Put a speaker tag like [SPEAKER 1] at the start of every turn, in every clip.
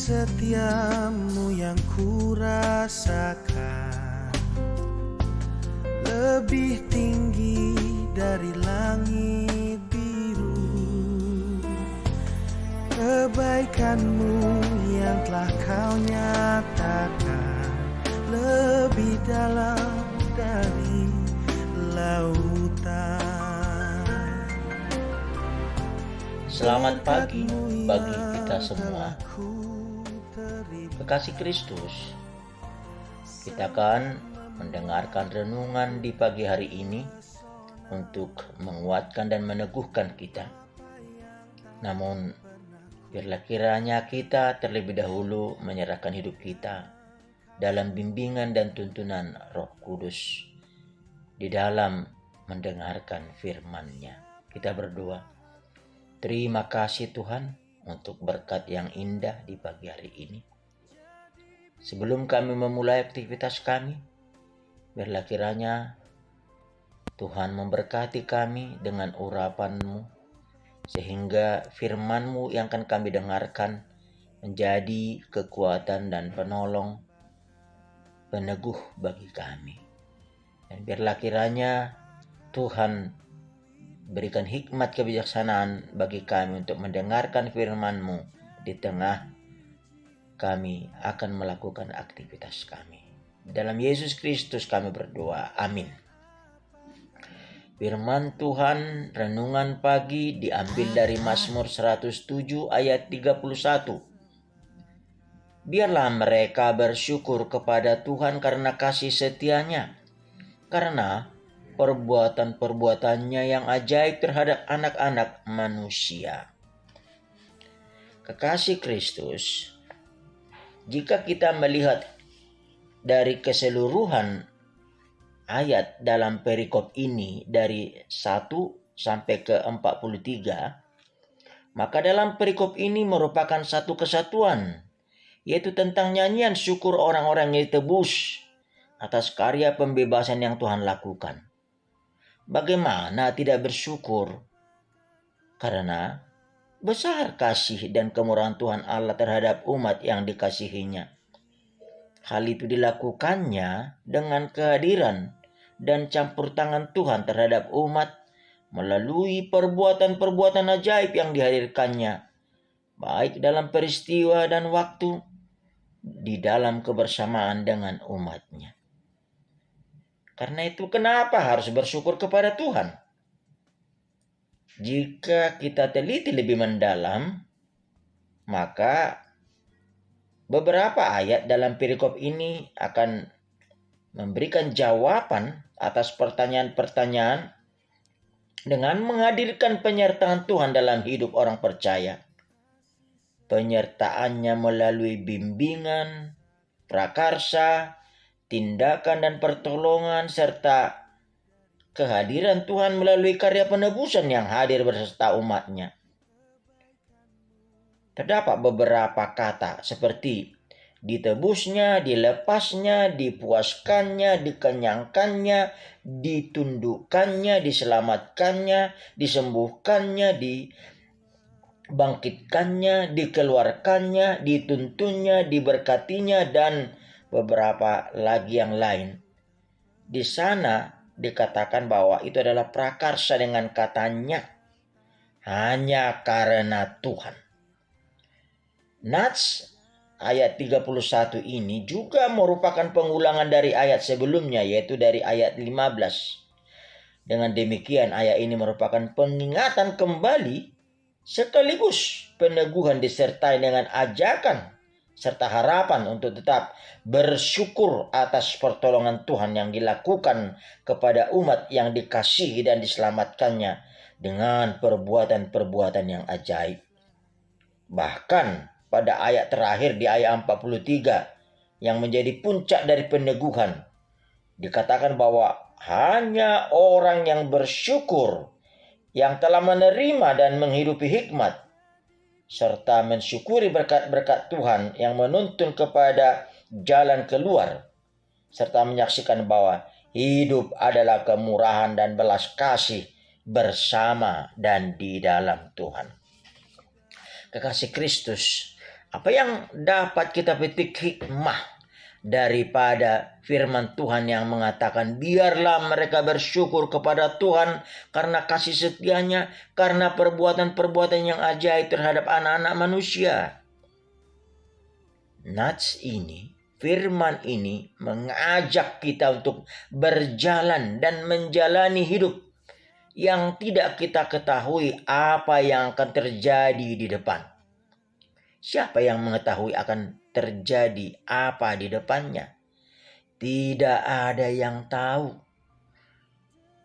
[SPEAKER 1] setiamu yang kurasakan lebih tinggi dari langit biru. Kebaikanmu yang telah kau nyatakan lebih dalam dari lautan.
[SPEAKER 2] Selamat pagi bagi kita semua. Kekasih Kristus, kita akan mendengarkan renungan di pagi hari ini untuk menguatkan dan meneguhkan kita. Namun, biarlah kiranya kita terlebih dahulu menyerahkan hidup kita dalam bimbingan dan tuntunan Roh Kudus di dalam mendengarkan firman-Nya. Kita berdoa. Terima kasih Tuhan untuk berkat yang indah di pagi hari ini. Sebelum kami memulai aktivitas kami, biarlah kiranya Tuhan memberkati kami dengan urapan-Mu, sehingga firman-Mu yang akan kami dengarkan menjadi kekuatan dan penolong, peneguh bagi kami. Dan biarlah kiranya Tuhan berikan hikmat kebijaksanaan bagi kami untuk mendengarkan firman-Mu di tengah kami akan melakukan aktivitas kami. Dalam Yesus Kristus kami berdoa. Amin. Firman Tuhan renungan pagi diambil dari Mazmur 107 ayat 31. Biarlah mereka bersyukur kepada Tuhan karena kasih setia-Nya, karena perbuatan-perbuatannya yang ajaib terhadap anak-anak manusia. Kekasih Kristus, jika kita melihat dari keseluruhan ayat dalam perikop ini dari 1 sampai ke 43, maka dalam perikop ini merupakan satu kesatuan, yaitu tentang nyanyian syukur orang-orang yang ditebus atas karya pembebasan yang Tuhan lakukan. Bagaimana tidak bersyukur? Karena besar kasih dan kemurahan Tuhan Allah terhadap umat yang dikasihinya. Hal itu dilakukannya dengan kehadiran dan campur tangan Tuhan terhadap umat melalui perbuatan-perbuatan ajaib yang dihadirkannya, baik dalam peristiwa dan waktu, di dalam kebersamaan dengan umat-Nya. Karena itu kenapa harus bersyukur kepada Tuhan? Jika kita teliti lebih mendalam, maka beberapa ayat dalam perikop ini akan memberikan jawaban atas pertanyaan-pertanyaan dengan menghadirkan penyertaan Tuhan dalam hidup orang percaya. Penyertaannya melalui bimbingan, prakarsa, tindakan dan pertolongan, serta kehadiran Tuhan melalui karya penebusan yang hadir beserta umat-Nya. Terdapat beberapa kata seperti ditebusnya, dilepasnya, dipuaskannya, dikenyangkannya, ditundukkannya, diselamatkannya, disembuhkannya, dibangkitkannya, dikeluarkannya, dituntunnya, diberkatinya, dan beberapa lagi yang lain. Di sana dikatakan bahwa itu adalah prakarsa dengan katanya, hanya karena Tuhan. Nats ayat 31 ini juga merupakan pengulangan dari ayat sebelumnya, yaitu dari ayat 15. Dengan demikian ayat ini merupakan pengingatan kembali sekaligus peneguhan disertai dengan ajakan serta harapan untuk tetap bersyukur atas pertolongan Tuhan yang dilakukan kepada umat yang dikasihi dan diselamatkannya dengan perbuatan-perbuatan yang ajaib. Bahkan pada ayat terakhir di ayat 43 yang menjadi puncak dari peneguhan, dikatakan bahwa hanya orang yang bersyukur yang telah menerima dan menghidupi hikmat serta mensyukuri berkat-berkat Tuhan yang menuntun kepada jalan keluar, serta menyaksikan bahwa hidup adalah kemurahan dan belas kasih bersama dan di dalam Tuhan. Kekasih Kristus, Apa yang dapat kita petik hikmah daripada firman Tuhan yang mengatakan biarlah mereka bersyukur kepada Tuhan karena kasih setianya, karena perbuatan-perbuatan yang ajaib terhadap anak-anak manusia. Nats ini, firman ini mengajak kita untuk berjalan dan menjalani hidup yang tidak kita ketahui apa yang akan terjadi di depan. Siapa yang mengetahui akan terjadi apa di depannya? Tidak ada yang tahu.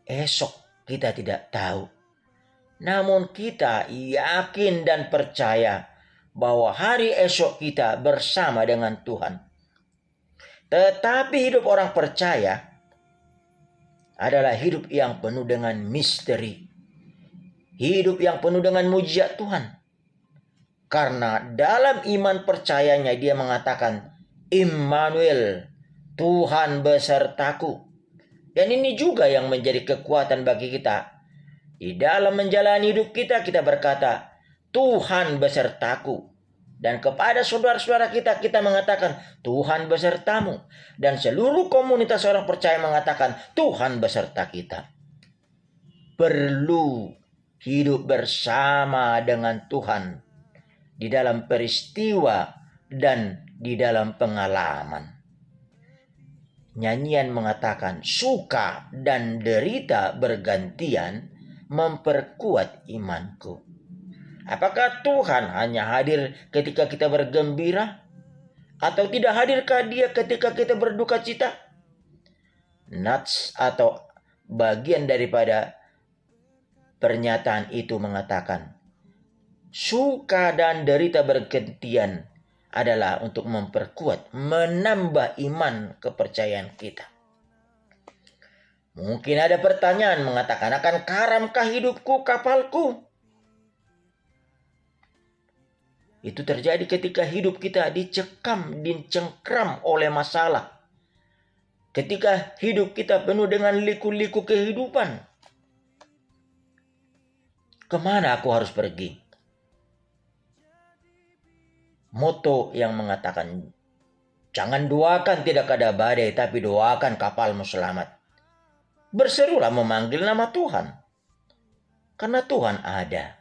[SPEAKER 2] Esok kita tidak tahu. Namun kita yakin dan percaya bahwa hari esok kita bersama dengan Tuhan. Tetapi hidup orang percaya adalah hidup yang penuh dengan misteri. Hidup yang penuh dengan mujizat Tuhan. Karena dalam iman percayanya dia mengatakan, Immanuel, Tuhan besertaku. Dan ini juga yang menjadi kekuatan bagi kita. Di dalam menjalani hidup kita, kita berkata, Tuhan besertaku. Dan kepada saudara-saudara kita mengatakan, Tuhan besertamu. Dan seluruh komunitas orang percaya mengatakan, Tuhan beserta kita. Perlu hidup bersama dengan Tuhan di dalam peristiwa dan di dalam pengalaman. Nyanyian mengatakan, suka dan derita bergantian memperkuat imanku. Apakah Tuhan hanya hadir ketika kita bergembira? Atau tidak hadirkah dia ketika kita berduka cita? Nats atau bagian daripada pernyataan itu mengatakan, suka dan derita bergantian adalah untuk memperkuat, menambah iman kepercayaan kita. Mungkin ada pertanyaan mengatakan, akan karamkah hidupku, kapalku? Itu terjadi ketika hidup kita dicengkram oleh masalah. Ketika hidup kita penuh dengan liku-liku kehidupan. Kemana aku harus pergi? Moto yang mengatakan, jangan doakan tidak ada badai, tapi doakan kapalmu selamat. Berserulah memanggil nama Tuhan. Karena Tuhan ada.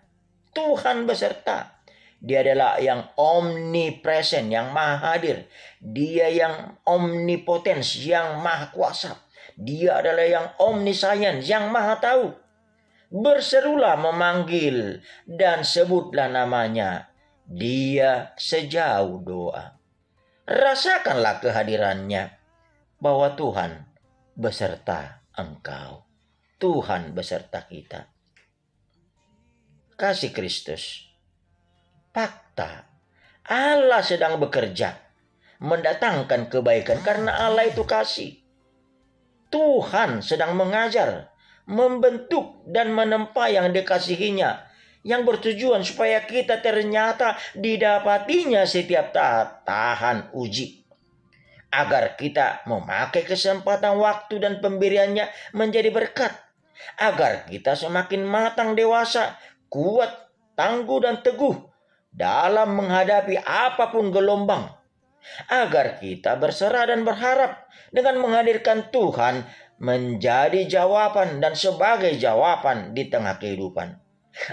[SPEAKER 2] Tuhan beserta. Dia adalah yang omnipresent, yang maha hadir. Dia yang omnipotens, yang maha kuasa. Dia adalah yang omniscience, yang maha tahu. Berserulah memanggil dan sebutlah namanya. Dia sejauh doa. Rasakanlah kehadirannya bahwa Tuhan beserta engkau. Tuhan beserta kita. Kasih Kristus. Fakta. Allah sedang bekerja. Mendatangkan kebaikan karena Allah itu kasih. Tuhan sedang mengajar. Membentuk dan menempa yang dikasihinya. Yang bertujuan supaya kita ternyata didapatinya setiap tahan uji. Agar kita memakai kesempatan waktu dan pemberiannya menjadi berkat. Agar kita semakin matang dewasa, kuat, tangguh dan teguh dalam menghadapi apapun gelombang. Agar kita berserah dan berharap dengan menghadirkan Tuhan menjadi jawaban dan sebagai jawaban di tengah kehidupan.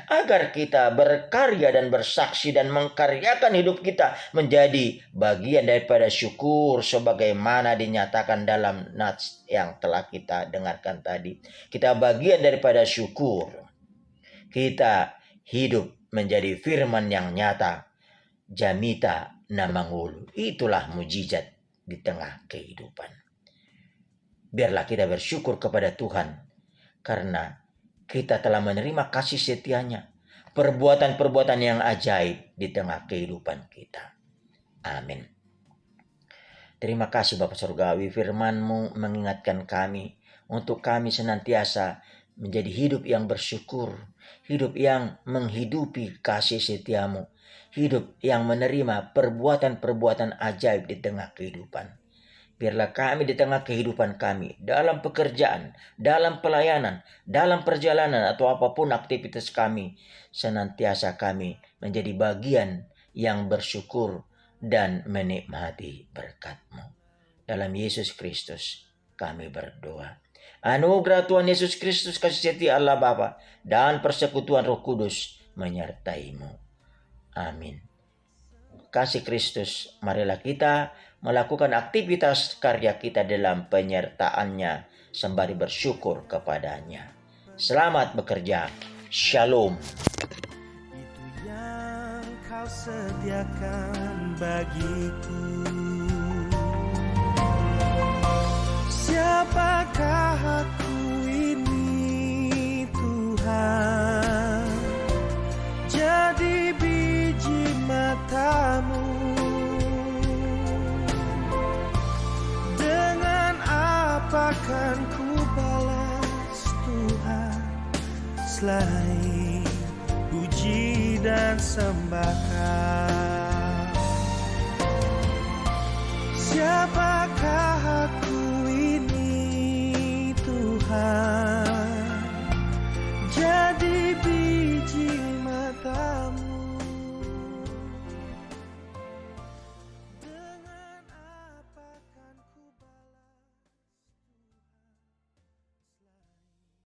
[SPEAKER 2] Agar kita berkarya dan bersaksi dan mengkaryakan hidup kita menjadi bagian daripada syukur sebagaimana dinyatakan dalam nats yang telah kita dengarkan tadi. Kita bagian daripada syukur. Kita hidup menjadi firman yang nyata. Jamita namangulu. Itulah mujizat di tengah kehidupan. Biarlah kita bersyukur kepada Tuhan karena kita telah menerima kasih setianya, perbuatan-perbuatan yang ajaib di tengah kehidupan kita. Amin. Terima kasih Bapa Surgawi, firman-Mu mengingatkan kami untuk kami senantiasa menjadi hidup yang bersyukur, hidup yang menghidupi kasih setia-Mu, hidup yang menerima perbuatan-perbuatan ajaib di tengah kehidupan. Biarlah kami di tengah kehidupan kami, dalam pekerjaan, dalam pelayanan, dalam perjalanan atau apapun aktivitas kami, senantiasa kami menjadi bagian yang bersyukur dan menikmati berkat-Mu. Dalam Yesus Kristus kami berdoa. Anugerah Tuhan Yesus Kristus, kasih setia Allah Bapa, dan persekutuan Roh Kudus menyertai-Mu. Amin. Kasih Kristus, marilah kita melakukan aktivitas karya kita dalam penyertaannya sembari bersyukur kepadanya. Selamat bekerja. Shalom.
[SPEAKER 1] Itu yang kau sediakan bagiku. Siapakah aku ini Tuhan? Jadi biji mata-Mu. Dengan apa kan ku balas Tuhan, selain puji dan sembahkan?